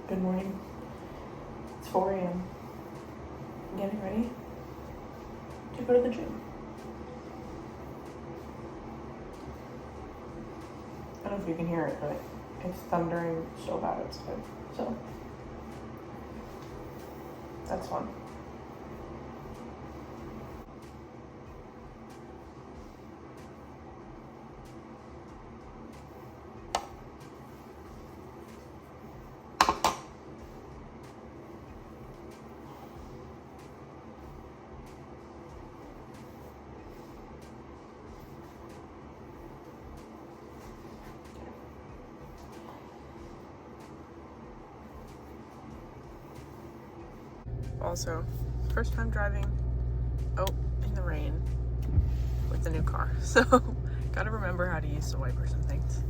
Good morning. It's 4 a.m. I'm getting ready to go to the gym. I don't know if you can hear it, but it's thundering so bad outside. So that's fun. Also, first time driving in the rain with the new car. So, gotta remember how to use the wipers and things.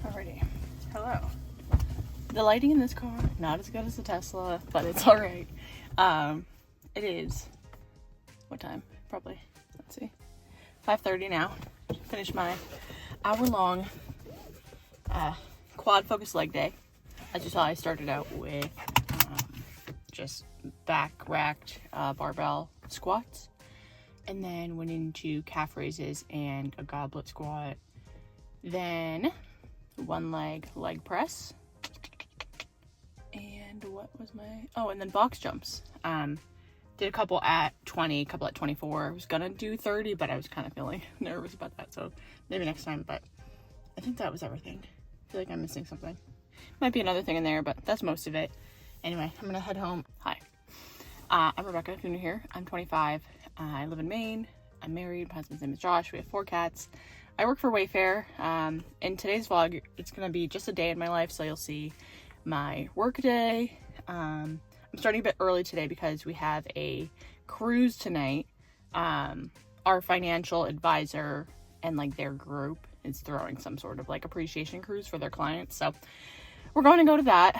Alrighty, hello. The lighting in this car, not as good as the Tesla, but it's alright. It is, what time? Probably, let's see, 5:30 now. Finished my hour-long quad focus leg day. As you saw, I started out with just back racked barbell squats, and then went into calf raises and a goblet squat. Then one leg press, and what was and then box jumps. Did a couple at 20, a couple at 24. I was gonna do 30, but I was kind of feeling nervous about that, so maybe next time. But I think that was everything. I feel like I'm missing something. Might be another thing in there, but that's most of it. Anyway, I'm gonna head home. Hi, I'm Rebecca. If you're new here, I'm 25. I live in Maine. I'm married. My husband's name is Josh. We have 4 cats. I work for Wayfair. In today's vlog, it's gonna be just a day in my life, so you'll see my work day. I'm starting a bit early today because we have a cruise tonight. Our financial advisor and their group is throwing some sort of appreciation cruise for their clients, so we're going to go to that.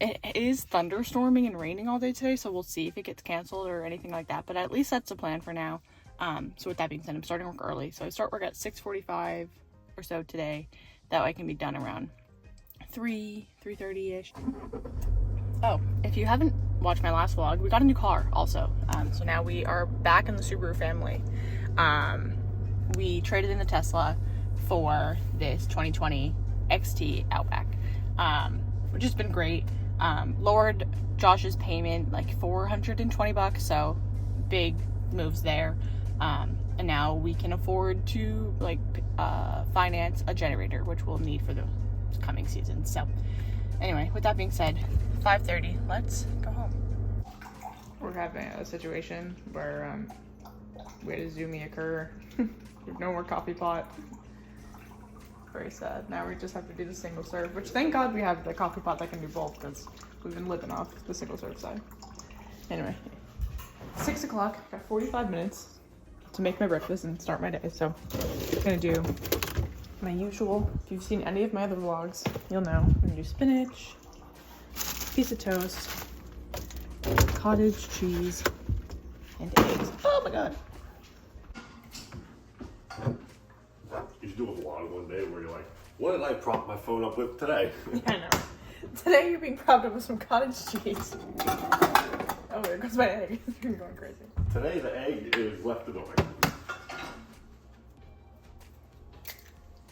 It is thunderstorming and raining all day today, so we'll see if it gets canceled or anything like that, but at least that's the plan for now. So with that being said, I'm starting work early. So I start work at 6:45 or so today. That way I can be done around 3:30-ish. Oh, if you haven't watched my last vlog, we got a new car also. So now we are back in the Subaru family. We traded in the Tesla for this 2020 XT Outback, which has been great. Lowered Josh's payment $420, so big moves there. And now we can afford to finance a generator, which we'll need for the coming season. So anyway, with that being said, 5:30, let's go home. We're having a situation where we had to Zoom occur. There's no more coffee pot. Very sad. Now we just have to do the single serve, which thank God we have the coffee pot that can do both because we've been living off the single serve side. Anyway, 6 o'clock, got 45 minutes to make my breakfast and start my day. So I'm gonna do my usual. If you've seen any of my other vlogs, you'll know. I'm gonna do spinach, piece of toast, cottage cheese, and eggs. Oh my God. You should do a vlog one day where you're like, what did I prop my phone up with today? Yeah, I know. Today you're being propped up with some cottage cheese. Oh, there goes my egg. You're going crazy. Today the egg is left annoying.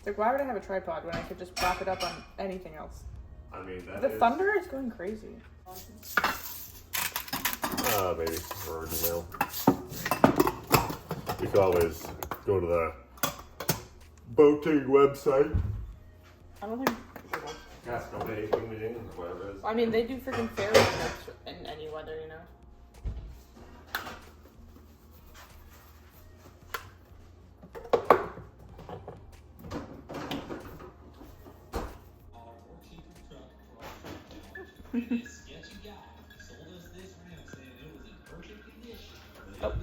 Like, why would I have a tripod when I could just prop it up on anything else? I mean, The thunder is going crazy. Maybe or email. You could always go to the boating website. I don't think. Casco Bay, whatever it is. I mean, they do freaking ferry trips in any weather, you know. Oh.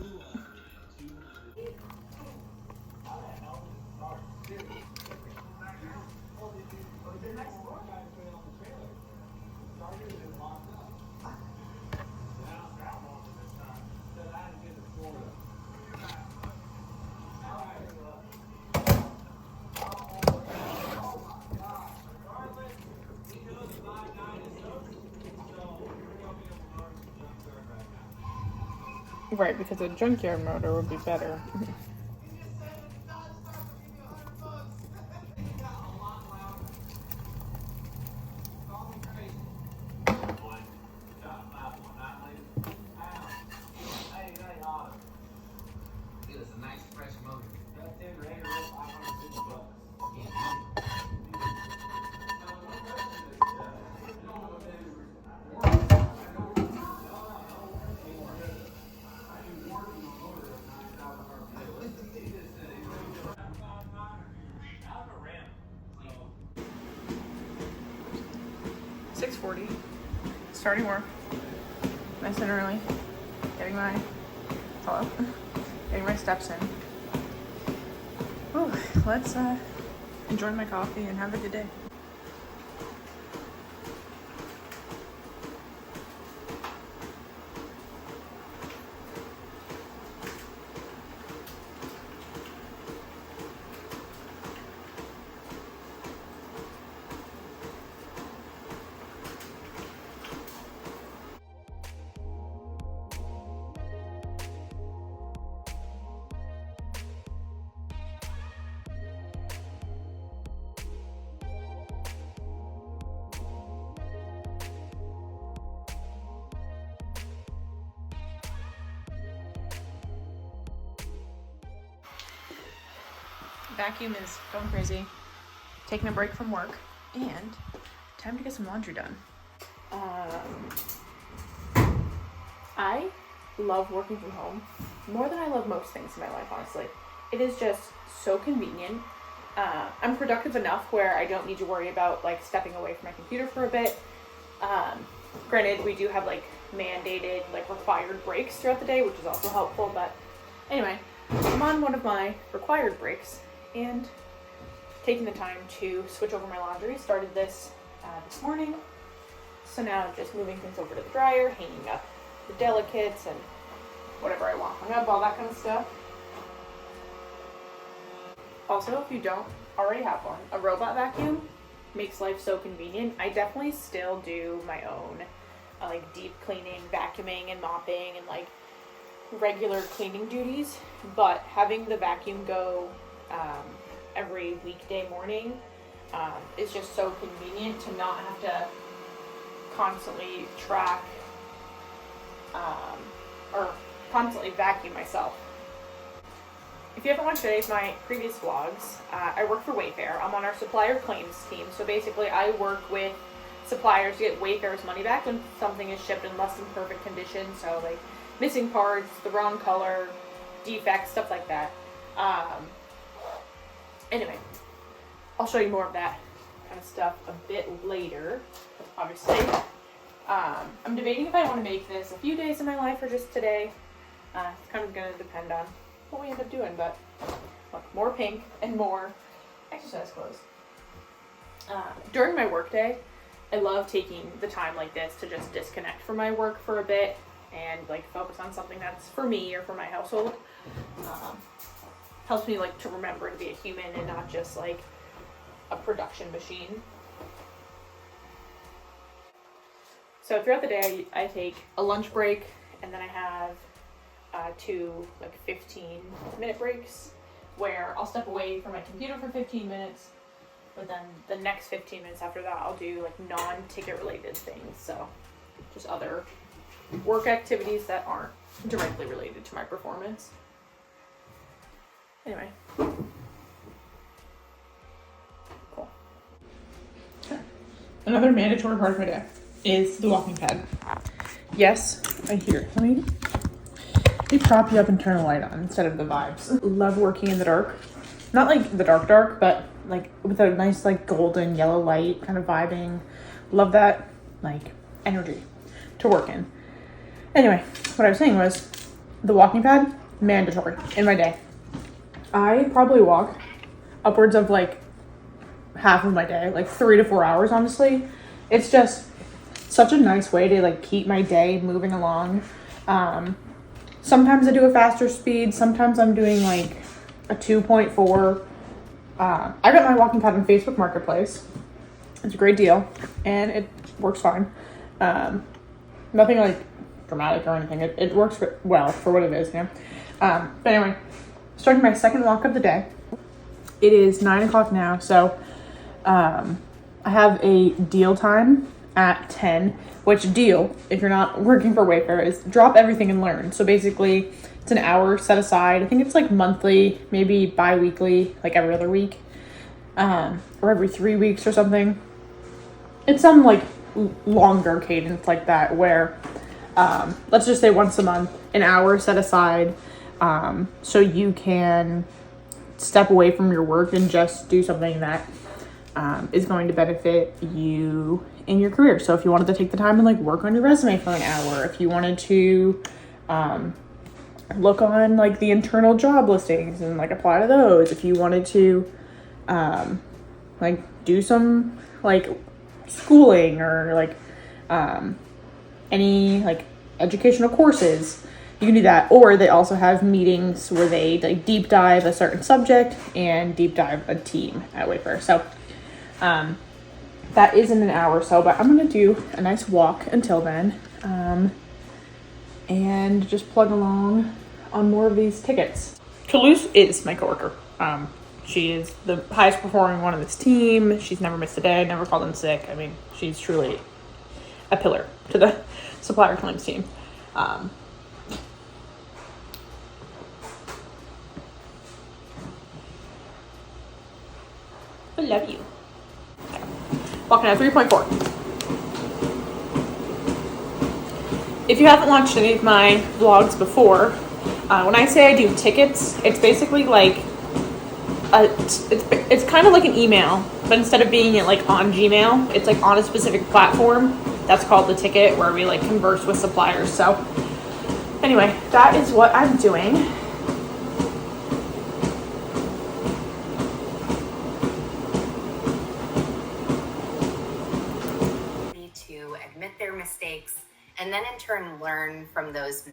Right, because a junkyard motor would be better. .40, starting work, nice and early, getting my steps in. Whew, let's enjoy my coffee and have a good day. Vacuum is going crazy, taking a break from work, and time to get some laundry done. I love working from home more than I love most things in my life, honestly. It is just so convenient. I'm productive enough where I don't need to worry about like stepping away from my computer for a bit. Granted, we do have like mandated, like required breaks throughout the day, which is also helpful, but anyway, I'm on one of my required breaks and taking the time to switch over my laundry. Started this morning, so now I'm just moving things over to the dryer, hanging up the delicates and whatever I want hung up, all that kind of stuff. Also, if you don't already have one, a robot vacuum makes life so convenient. I definitely still do my own like deep cleaning, vacuuming and mopping and like regular cleaning duties, but having the vacuum go every weekday morning is just so convenient to not have to constantly track or constantly vacuum myself. If you haven't watched any of my previous vlogs, I work for Wayfair. I'm on our supplier claims team, so basically I work with suppliers to get Wayfair's money back when something is shipped in less than perfect condition, so like missing parts, the wrong color, defects, stuff like that. Anyway, I'll show you more of that kind of stuff a bit later, obviously. I'm debating if I want to make this a few days of my life or just today. It's kind of going to depend on what we end up doing, but look, more pink and more exercise clothes. During my workday, I love taking the time like this to just disconnect from my work for a bit and like focus on something that's for me or for my household. Helps me like to remember to be a human and not just like a production machine. So throughout the day, I take a lunch break, and then I have 2 like 15-minute breaks where I'll step away from my computer for 15 minutes, but then the next 15 minutes after that, I'll do like non-ticket related things. So just other work activities that aren't directly related to my performance. Anyway. Cool. Another mandatory part of my day is the walking pad. Yes, I hear it. Let me prop you up and turn a light on instead of the vibes. Love working in the dark. Not like the dark, but like with a nice like golden yellow light kind of vibing. Love that like energy to work in. Anyway, what I was saying was the walking pad, mandatory in my day. I probably walk upwards of like half of my day, like 3 to 4 hours, honestly. It's just such a nice way to like keep my day moving along. Sometimes I do a faster speed. Sometimes I'm doing like a 2.4. I got my walking pad on Facebook Marketplace. It's a great deal and it works fine. Nothing like dramatic or anything. It works well for what it is, you know. But anyway, starting my second walk of the day. It is 9 o'clock now, so I have a deal time at 10, which deal, if you're not working for Wayfair, is drop everything and learn. So basically, it's an hour set aside. I think it's like monthly, maybe bi-weekly, like every other week, or every 3 weeks or something. It's some like longer cadence like that where, let's just say once a month, an hour set aside, so you can step away from your work and just do something that is going to benefit you in your career. So if you wanted to take the time and like work on your resume for an hour, if you wanted to look on like the internal job listings and like apply to those, if you wanted to like do some like schooling or like any like educational courses, you can do that. Or they also have meetings where they like deep dive a certain subject and deep dive a team at Wayfair. So that is in an hour or so, but I'm going to do a nice walk until then, and just plug along on more of these tickets. Toulouse is my coworker. She is the highest performing one of this team. She's never missed a day, never called in sick. I mean, she's truly a pillar to the supplier claims team. I love you. Walking at 3.4. If you haven't watched any of my vlogs before, when I say I do tickets, it's basically like it's kind of like an email, but instead of being like on Gmail, it's like on a specific platform. That's called the ticket, where we like converse with suppliers. So anyway, that is what I'm doing. To admit their mistakes and then in turn learn from those.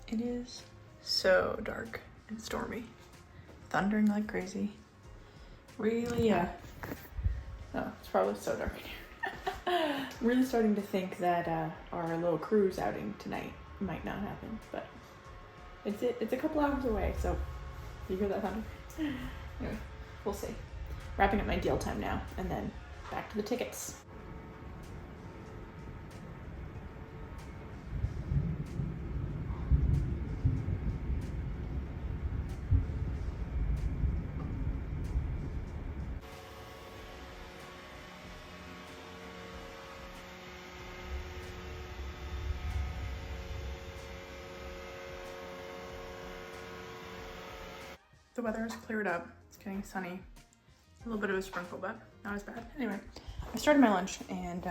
It is so dark and stormy, thundering like crazy. Really, oh, it's probably so dark in here. I'm really starting to think that our little cruise outing tonight might not happen, but it's a couple hours away, so you hear that thunder? Anyway, we'll see. Wrapping up my deal time now, and then back to the tickets. the weather has cleared up. It's getting sunny. A little bit of a sprinkle, but not as bad. Anyway, I started my lunch and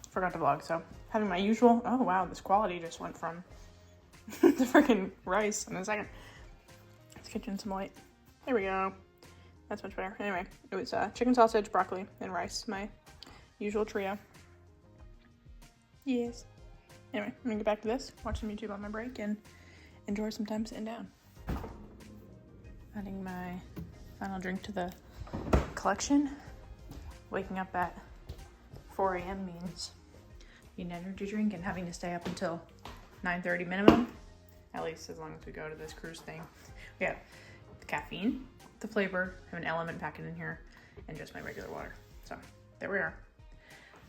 forgot to vlog, so having my usual, oh wow, this quality just went from the freaking rice in a second. Let's get you in some light. There we go. That's much better. Anyway, it was chicken sausage, broccoli, and rice. My usual trio. Yes. Anyway, I'm gonna get back to this, watch some YouTube on my break, and enjoy some time sitting down. Adding my final drink to the collection. Waking up at 4 a.m. means needing an energy drink and having to stay up until 9:30 minimum, at least as long as we go to this cruise thing. We have the caffeine, the flavor, I have an element packet in here, and just my regular water. So there we are.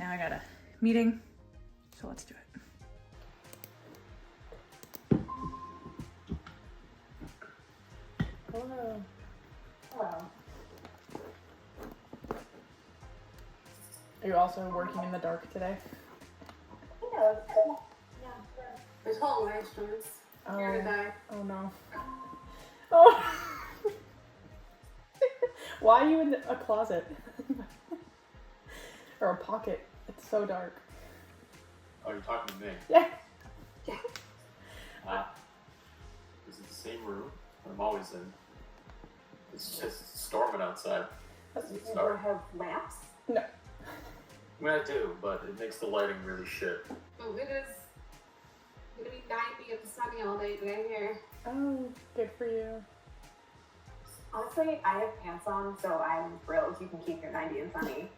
Now I got a meeting, so let's do it. Hello. Hello. Are you also working in the dark today? Yeah. There's whole live streams. Oh, Here to die. oh no. Oh. Why are you in a closet? Or a pocket? It's so dark. Oh, you're talking to me? Yeah. Is it the same room I'm always in? It's just storming outside. It's You dark. have lamps? No. I mean, I do, but it makes the lighting really shit. Oh, it is gonna be 90 and sunny all day today here. Oh, good for you. Honestly, I have pants on, so I'm thrilled you can keep your 90 and sunny.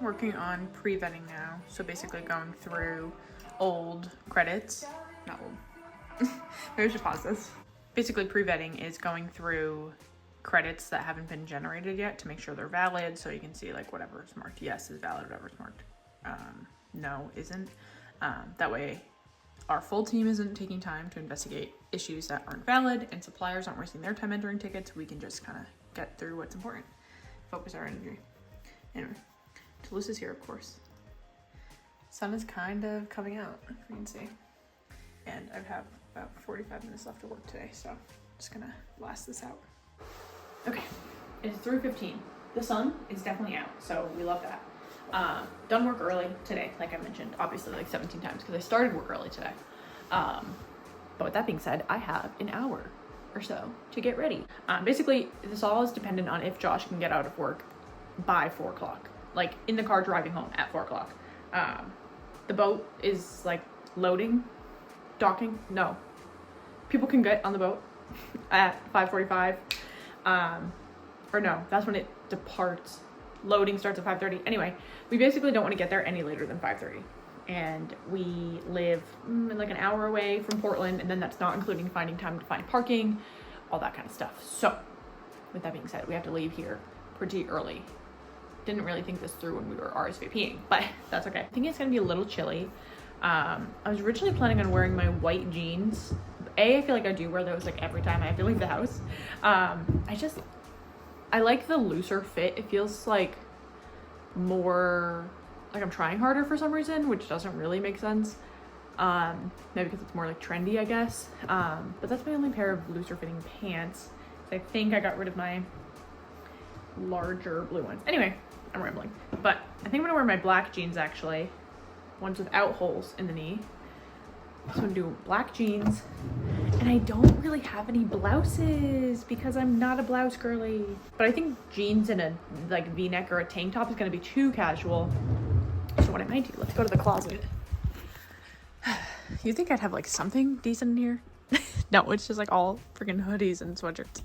Working on pre-vetting now. So basically going through old credits. Not old. Maybe I should pause this. Basically pre-vetting is going through credits that haven't been generated yet to make sure they're valid. So you can see like whatever is marked yes is valid, whatever is marked no isn't. That way our full team isn't taking time to investigate issues that aren't valid and suppliers aren't wasting their time entering tickets. We can just kind of get through what's important. Focus our energy. Anyway. Toulouse is here, of course. Sun is kind of coming out, if you can see. And I have about 45 minutes left to work today, so I'm just gonna blast this out. Okay, it's 3:15. The sun is definitely out, so we love that. Done work early today, like I mentioned, obviously like 17 times because I started work early today. But with that being said, I have an hour or so to get ready. Basically, this all is dependent on if Josh can get out of work by 4 o'clock. Like in the car driving home at 4 o'clock. The boat is like loading, docking. No, people can get on the boat at 5:45. Or no, that's when it departs. Loading starts at 5:30. Anyway, we basically don't want to get there any later than 5:30. And we live like an hour away from Portland, and then that's not including finding time to find parking, all that kind of stuff. So with that being said, we have to leave here pretty early didn't really think this through when we were RSVPing, but that's okay. I think it's gonna be a little chilly. I was originally planning on wearing my white jeans. I feel like I do wear those like every time I have to leave the house. I like the looser fit. It feels like more like I'm trying harder for some reason, which doesn't really make sense. Maybe because it's more like trendy, I guess. But that's my only pair of looser fitting pants. I think I got rid of my larger blue ones. Anyway, I'm rambling. But I think I'm gonna wear my black jeans actually. Ones without holes in the knee. So I'm gonna do black jeans. And I don't really have any blouses because I'm not a blouse girly. But I think jeans and a like V-neck or a tank top is gonna be too casual. So what I might do, let's go to the closet. You think I'd have like something decent in here? No, it's just like all freaking hoodies and sweatshirts.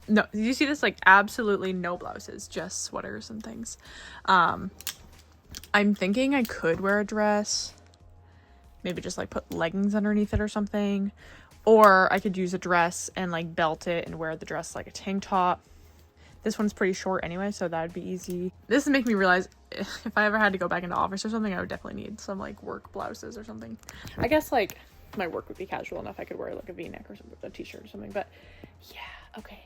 No, did you see this? Like absolutely no blouses, just sweaters and things. I'm thinking I could wear a dress, maybe just like put leggings underneath it or something, or I could use a dress and like belt it and wear the dress like a tank top. This one's pretty short anyway, so that would be easy. This is making me realize if I ever had to go back into office or something, I would definitely need some like work blouses or something. I guess like my work would be casual enough. I could wear like a V-neck or something, a t-shirt or something, but yeah, okay.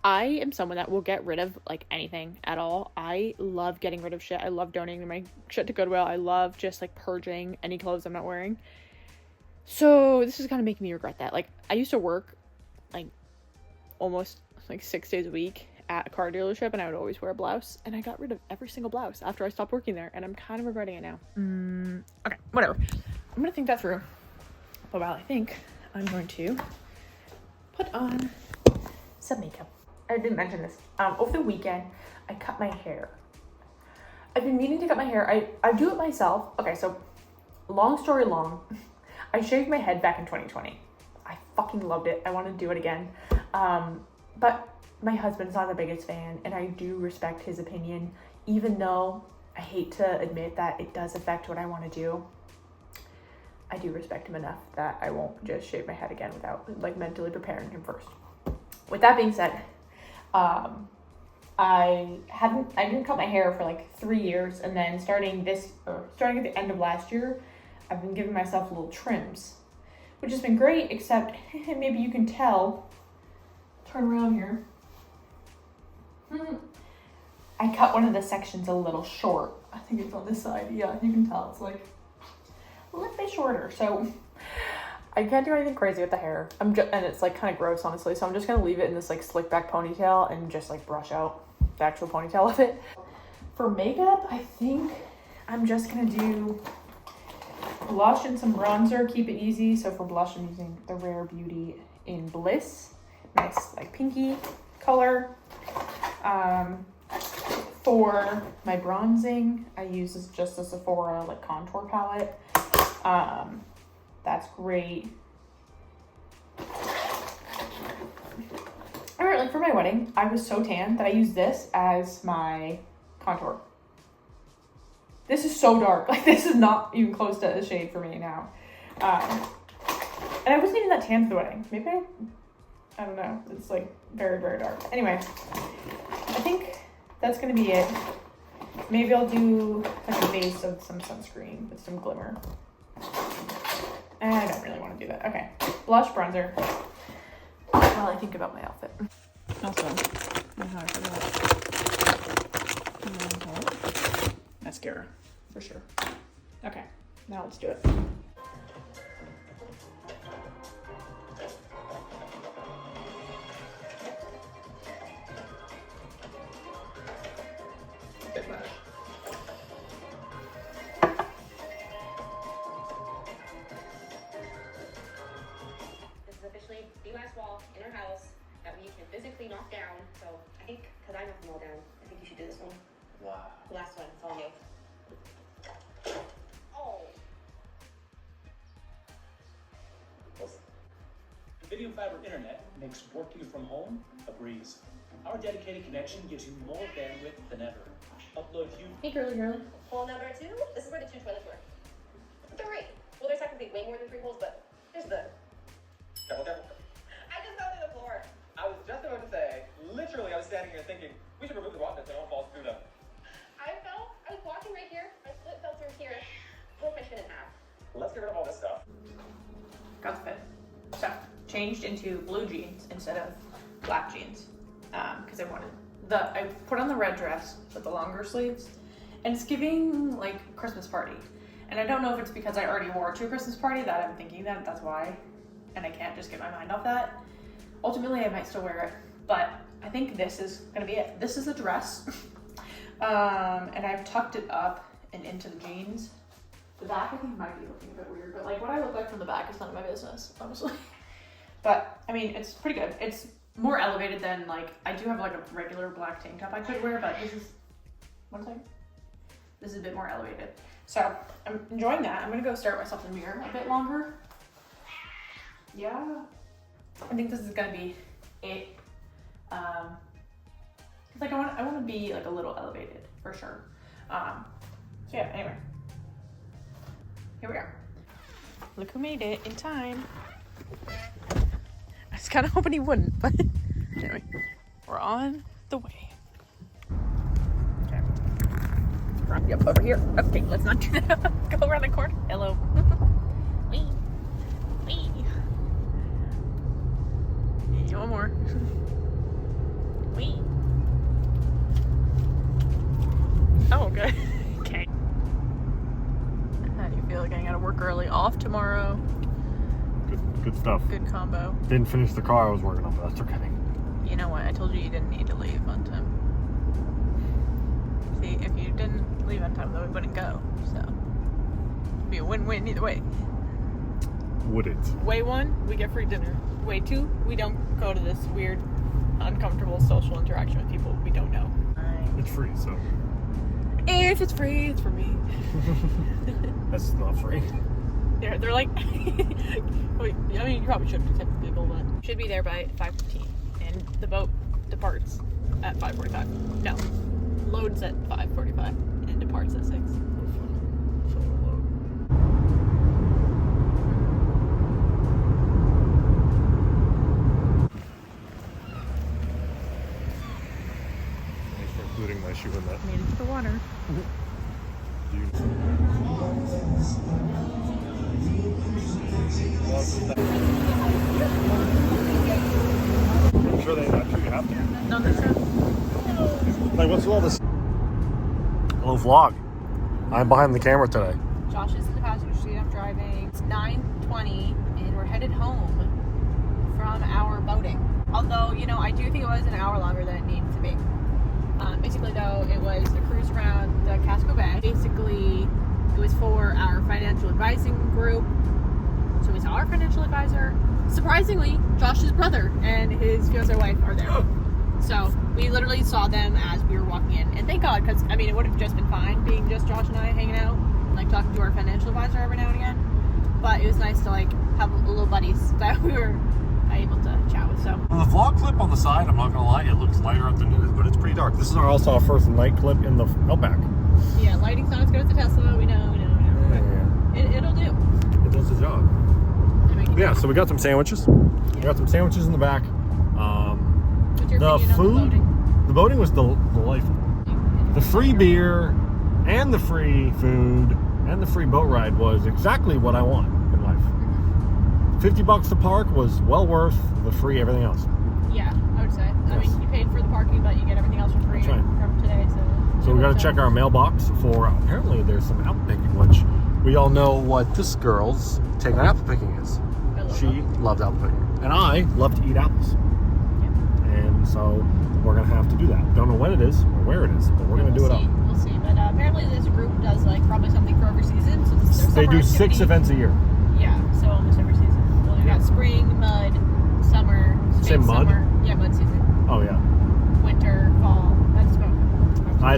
I am someone that will get rid of like anything at all. I love getting rid of shit. I love donating my shit to Goodwill. I love just like purging any clothes I'm not wearing. So this is kind of making me regret that. Like I used to work like almost like 6 days a week at a car dealership, and I would always wear a blouse, and I got rid of every single blouse after I stopped working there, and I'm kind of regretting it now. Okay, whatever. I'm gonna think that through. But while I think, I'm going to put on some makeup. I didn't mention this. Over the weekend, I cut my hair. I've been meaning to cut my hair. I do it myself. Okay, so long story long, I shaved my head back in 2020. I fucking loved it. I want to do it again. But my husband's not the biggest fan, and I do respect his opinion, even though I hate to admit that it does affect what I want to do. I do respect him enough that I won't just shave my head again without like mentally preparing him first. With that being said, I didn't cut my hair for like 3 years, and then starting at the end of last year, I've been giving myself little trims, which has been great, except maybe you can tell. Turn around here. I cut one of the sections a little short. I think it's on this side. Yeah, you can tell it's like a little bit shorter. So I can't do anything crazy with the hair. And it's like kind of gross, honestly. So I'm just gonna leave it in this like slick back ponytail and just like brush out the actual ponytail of it. For makeup, I think I'm just gonna do blush and some bronzer. Keep it easy. So for blush, I'm using the Rare Beauty in Bliss. Nice like pinky color. For my bronzing, I use just a Sephora like contour palette. That's great. Alright, like for my wedding, I was so tan that I used this as my contour. This is so dark. Like this is not even close to a shade for me now. And I wasn't even that tan for the wedding. Maybe I don't know. It's like very, very dark. Anyway, I think that's gonna be it. Maybe I'll do like a base of some sunscreen with some glimmer. I don't really want to do that. Okay, blush, bronzer. While I think about my outfit. Also, mascara, for sure. Okay, now let's do it. Physically knocked down, so I think because I knocked them all down, I think you should do this one. Wow. The last one, it's all you. Oh. Video fiber internet makes working from home a breeze. Our dedicated connection gives you more bandwidth than ever. Upload huge. Hey, girly. Hole number 2. This is where the 2 toilets were. 3. Well, there's technically way more than 3 holes, but here's the. Careful. I just fell to the floor. I was just about to say, literally, I was standing here thinking, We should remove the rod that all falls through the... I was walking right here. My split fell through here. Broke my shin in half. Let's get rid of all this stuff. Got the fit. So changed into blue jeans instead of black jeans because I wanted I put on the red dress with the longer sleeves, and it's giving like Christmas party. And I don't know if it's because I already wore it to a Christmas party that I'm thinking that's why, and I can't just get my mind off that. Ultimately, I might still wear it, but I think this is gonna be it. This is a dress, and I've tucked it up and into the jeans. The back I think might be looking a bit weird, but like what I look like from the back is none of my business, honestly. But I mean, it's pretty good. It's more elevated than like, I do have like a regular black tank top I could wear, but this is, one second. This is a bit more elevated. So I'm enjoying that. I'm gonna go stare at myself in the mirror a bit longer. Yeah, I think this is gonna be it. Cause like I want to be like a little elevated for sure. So yeah, anyway. Here we are. Look who made it in time. I was kind of hoping he wouldn't, but anyway, we're on the way. Okay. Drop you up over here. Okay, let's not do that. Go around the corner. Hello. Wee. Wee. One more. Wee. Oh, okay. Okay. How do you feel getting out of work early? Off tomorrow? Good stuff. Good combo. Didn't finish the car I was working on, but that's okay. You know what? I told you didn't need to leave on time. See, if you didn't leave on time, though, we wouldn't go. So, it'd be a win-win either way. Would it? Way one, we get free dinner. Way two, we don't go to this weird, uncomfortable social interaction with people we don't know. It's free, so. If it's free, it's for me. That's not free. They're like, wait, I mean, you probably shouldn't tip people, but should be there by 5:15, and the boat departs at 5:45. No, loads at 5:45 and departs at 6. Thanks for including my shoe in that. Made it to the water. I'm sure they actually have to. No, that's true. Like, what's all this? Hello, vlog. I'm behind the camera today. Josh is in the passenger seat. I'm driving. It's 9:20, and we're headed home from our boating. Although, you know, I do think it was an hour longer than it needed to be. Basically, though, it was a cruise around the Casco Bay. Basically, it was for our financial advising group. So it was our financial advisor. Surprisingly, Josh's brother and his fiancée wife are there. So we literally saw them as we were walking in. And thank God, because, I mean, it would have just been fine being just Josh and I hanging out and, like, talking to our financial advisor every now and again. But it was nice to, like, have little buddies that we were able to chat with. So On the vlog clip on the side, I'm not gonna lie, it looks lighter up than it is, but it's pretty dark. This is also our first night clip in the Outback. yeah, lighting's not as good as the Tesla. We know. It'll do. It does the job. Yeah, so we got some sandwiches. We got some sandwiches in the back. What's your The opinion food, on the boating? the boating was delightful. The free beer and the free food and the free boat ride was exactly what I want in life. $50 to park was well worth the free everything else. Yeah, I would say. I Yes. mean, you paid for the parking, but you get everything else for free That's right. from today. So we got to check our mailbox for, apparently there's some apple picking, which we all know what this girl's take on apple picking is. I love She them. loves apple picking. And I love to eat apples. Yeah. And so we're going to have to do that. Don't know when it is or where it is, but we're going to do it up. We'll see. But apparently this group does like probably something for every season. So this is their They do summer 6 activity. events a year. Yeah, so almost every season. Well, we got spring, mud, summer, Say spring, mud? summer. Yeah, mud season. Oh yeah. Winter, fall. That's about. I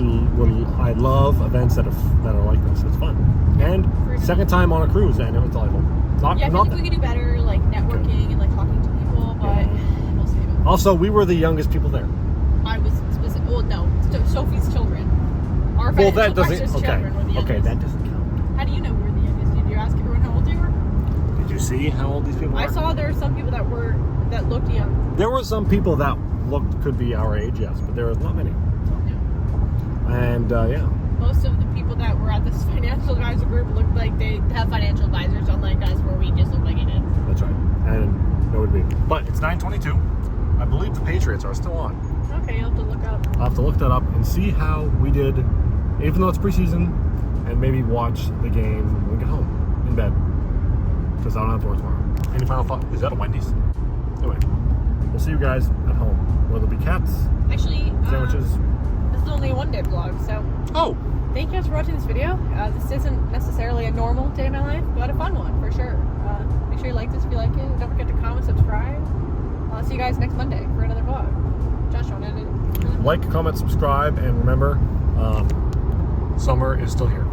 love events that are like this. It's fun. And second time on a cruise, and it was delightful. Not, Yeah, I feel not like we could do better, like networking and like talking to people, but we'll see. Also, we were the youngest people there. I was specific. Well, no, Sophie's children. Our Well, that financial doesn't. advisor's Okay. children were the youngest. Okay, that doesn't count. How do you know we're the youngest? Did you ask everyone how old they were? Did you see how old these people are? I saw there were some people that looked young. There were some people that could be our age, yes, but there were not many. And yeah. Most of the people that were at this financial advisor group looked like they have financial advisors, unlike us, where we just look like idiots. That's right. And no would be. But it's 9:22. I believe the Patriots are still on. Okay, you'll have to look up. I'll have to look that up and see how we did, even though it's preseason, and maybe watch the game when we get home in bed, because I don't have to work tomorrow. Any final thought? Is that a Wendy's? Anyway, we'll see you guys at home. Whether it be cats, Actually, sandwiches. this is only a one-day vlog, so Oh, thank you guys for watching this video. This isn't necessarily a normal day in my life, but a fun one for sure. Make sure you like this if you like it. Don't forget to comment, subscribe. I'll see you guys next Monday for another vlog. Josh, you want to end it? like, comment, subscribe, and remember, summer is still here.